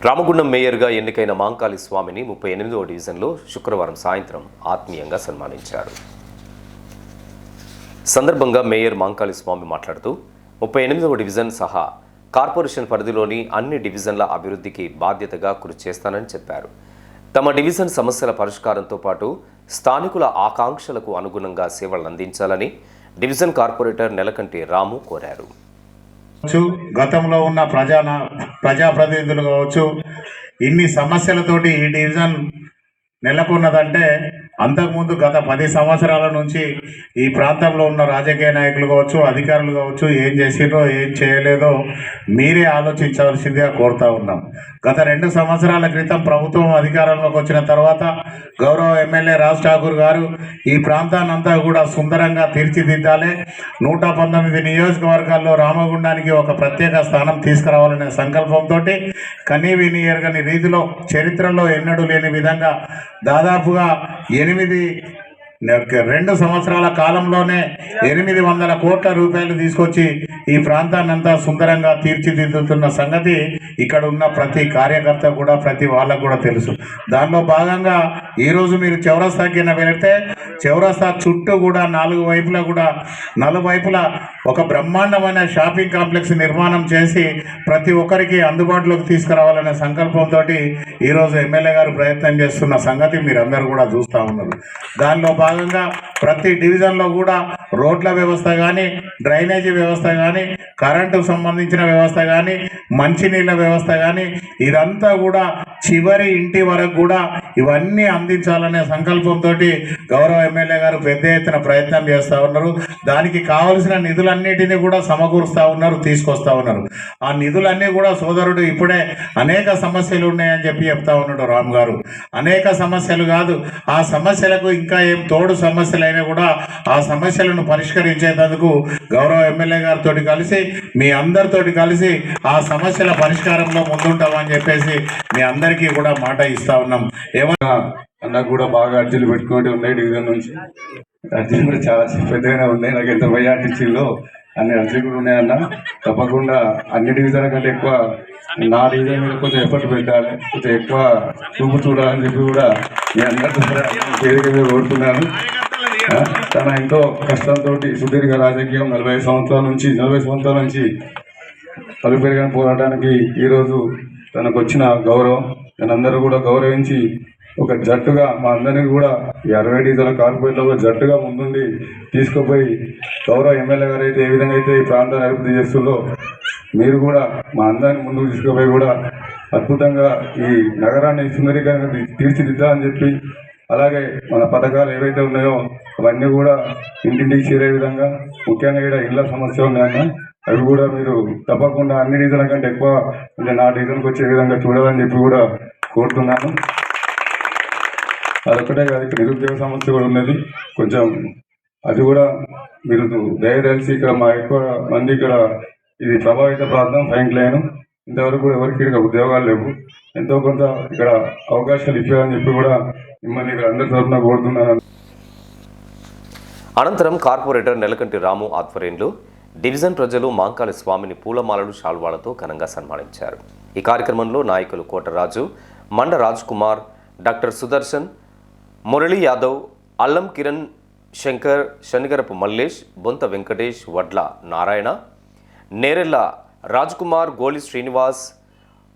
రామగుండం మేయర్గా ఎన్నికైన మాంకాళి స్వామిని 38వ డివిజన్లో శుక్రవారం సాయంత్రం ఆత్మీయంగా సన్మానించారు. సందర్భంగా మేయర్ మాంకాళి స్వామి మాట్లాడుతూ 38వ డివిజన్ సహా కార్పొరేషన్ పరిధిలోని అన్ని డివిజన్ల అభివృద్ధికి బాధ్యతగా కృషి చేస్తానని చెప్పారు. తమ డివిజన్ సమస్యల పరిష్కారంతో పాటు స్థానికుల ఆకాంక్షలకు అనుగుణంగా సేవలు అందించాలని డివిజన్ కార్పొరేటర్ నెలకంటి రాము కోరారు. గతంలో ఉన్న ప్రజాప్రతినిధులు కావచ్చు, ఇన్ని సమస్యలతోటి ఈ డివిజన్ నెలకొన్నదంటే అంతకుముందు గత 10 సంవత్సరాల నుంచి ఈ ప్రాంతంలో ఉన్న రాజకీయ నాయకులు కావచ్చు, అధికారులు కావచ్చు, ఏం చేసిరో ఏం చేయలేదో మీరే ఆలోచించవలసిందిగా కోరుతా ఉన్నాం. గత 2 సంవత్సరాల క్రితం ప్రభుత్వం అధికారంలోకి వచ్చిన తర్వాత గౌరవ ఎమ్మెల్యే రాజ్ ఠాకూర్ గారు ఈ ప్రాంతాన్నంతా కూడా సుందరంగా తీర్చిదిద్దాలి, 119 నియోజకవర్గాల్లో రామగుండానికి ఒక ప్రత్యేక స్థానం తీసుకురావాలనే సంకల్పంతో కనీవిని ఎరగని రీతిలో చరిత్రలో ఎన్నడూ లేని విధంగా దాదాపుగా 2 సంవత్సరాల కాలంలోనే 800 కోట్ల రూపాయలు తీసుకొచ్చి ఈ ప్రాంతాన్నంతా సుందరంగా తీర్చిదిద్దుతున్న సంగతి ఇక్కడ ఉన్న ప్రతి కార్యకర్త కూడా, ప్రతి వాళ్ళకు కూడా తెలుసు. దానిలో భాగంగా ఈరోజు మీరు చౌరస్తాకి వెళితే చౌరస్తా చుట్టూ కూడా 4 వైపులా కూడా నలువైపులా ఒక బ్రహ్మాండమైన షాపింగ్ కాంప్లెక్స్ నిర్మాణం చేసి ప్రతి ఒక్కరికి అందుబాటులోకి తీసుకురావాలనే సంకల్పంతో ఈరోజు ఎమ్మెల్యే గారు ప్రయత్నం చేస్తున్న సంగతి మీరందరూ కూడా చూస్తూ ఉన్నారు. దానిలో భాగంగా ప్రతి డివిజన్లో కూడా రోడ్ల వ్యవస్థ కానీ, డ్రైనేజీ వ్యవస్థ కానీ, కరెంటుకు సంబంధించిన వ్యవస్థ కానీ, మంచినీళ్ళ వ్యవస్థ కానీ, ఇదంతా కూడా చివరి ఇంటి వరకు కూడా ఇవన్నీ అందించాలనే సంకల్పంతో గౌరవ ఎమ్మెల్యే గారు పెద్ద ఎత్తున ప్రయత్నం చేస్తూ ఉన్నారు. దానికి కావలసిన నిధులన్నిటినీ కూడా సమకూరుస్తూ ఉన్నారు, తీసుకొస్తా ఉన్నారు. ఆ నిధులన్నీ కూడా సోదరుడు ఇప్పుడే అనేక సమస్యలు ఉన్నాయని చెప్తా ఉన్నాడు రామ్ గారు. అనేక సమస్యలు కాదు, ఆ సమస్యలకు ఇంకా ఏం తోడు సమస్యలైనా కూడా ఆ సమస్యలను పరిష్కరించేందుకు గౌరవ ఎమ్మెల్యే గారితో కలిసి మీ అందరితోటి కలిసి ఆ సమస్యల పరిష్కారంలో ముందుంటామని చెప్పేసి మీ అందరికీ కూడా మాట ఇస్తా ఉన్నాం. ఏమన్నా నాకు కూడా బాగా అర్జీలు పెట్టుకుంటూ ఉన్నాయి. డివిజన్ నుంచి అర్జీలు కూడా చాలా పెద్దగానే ఉన్నాయి. నాకు ఎంత వైఆర్టీసీలో అన్ని అర్జీలు కూడా ఉన్నాయన్న. తప్పకుండా అన్ని డివిజన్ల కంటే ఎక్కువ నా డివిజన్ మీద కొంచెం ఎఫర్ట్ పెట్టాలి, కొంచెం ఎక్కువ చూపు చూడాలని చెప్పి కూడా మీ అందరితో వేదిక మీద కోరుతున్నాను. తన ఎంతో కష్టంతో సుదీర్ఘ రాజకీయం 40 సంవత్సరాల నుంచి పలుపెరుగని పోరాటానికి ఈరోజు తనకు వచ్చిన గౌరవం అందరూ కూడా గౌరవించి ఒక జట్టుగా మా అందరినీ కూడా ఈ 60 డివిజన్ల కార్పొరేట్లో జట్టుగా ముందుండి తీసుకుపోయి గౌరవ ఎమ్మెల్యే గారు అయితే ఏ విధంగా అయితే ఈ ప్రాంతాన్ని అభివృద్ధి చేస్తుందో మీరు కూడా మా అందరిని ముందుకు తీసుకుపోయి కూడా అద్భుతంగా ఈ నగరాన్ని సుందరీకరణ తీర్చిదిద్దాలని చెప్పి, అలాగే మన పథకాలు ఏవైతే ఉన్నాయో అవన్నీ కూడా ఇంటింటికి చేరే విధంగా, ముఖ్యంగా ఇక్కడ ఇళ్ల సమస్య ఉన్నాయన్న, అవి కూడా మీరు తప్పకుండా అన్ని డివిజన్ల కంటే ఎక్కువ నా డివిజన్కి వచ్చే విధంగా చూడాలని చెప్పి కూడా కోరుతున్నాను. అదొక్కటే కాదు, ఇక్కడ నిరుద్యోగ సమస్య కూడా ఉన్నది. కొంచెం అది కూడా మీరు దయదలిసి ఇక్కడ మా ఎక్కువ మంది ఇక్కడ ఇది ప్రభావిత ప్రాంతం ఫ్యాంక్ లైన్, ఇంతవరకు కూడా ఎవరికి ఇక్కడ ఉద్యోగాలు లేవు. ఎంతో కొంత ఇక్కడ అవకాశాలు ఇచ్చారని చెప్పి కూడా మిమ్మల్ని ఇక్కడ అందరి తరఫున కోరుతున్నాను. అనంతరం కార్పొరేటర్ నెలకంటి రాము ఆధ్వర్యంలో డివిజన్ ప్రజలు మాంకాళి స్వామిని పూలమాలలు, శాల్వాలతో ఘనంగా సన్మానించారు. ఈ కార్యక్రమంలో నాయకులు కోటరాజు, మండ రాజ్ కుమార్, డాక్టర్ సుదర్శన్, మురళీ యాదవ్, అల్లం కిరణ్, శంకర్, శనిగరపు మల్లేష్, బొంత వెంకటేష్, వడ్ల నారాయణ, నేరెళ్ల రాజ్కుమార్, గోలి శ్రీనివాస్,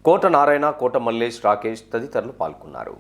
కోట నారాయణ, కోట మల్లేష్, రాకేష్ తదితరులు పాల్గొన్నారు.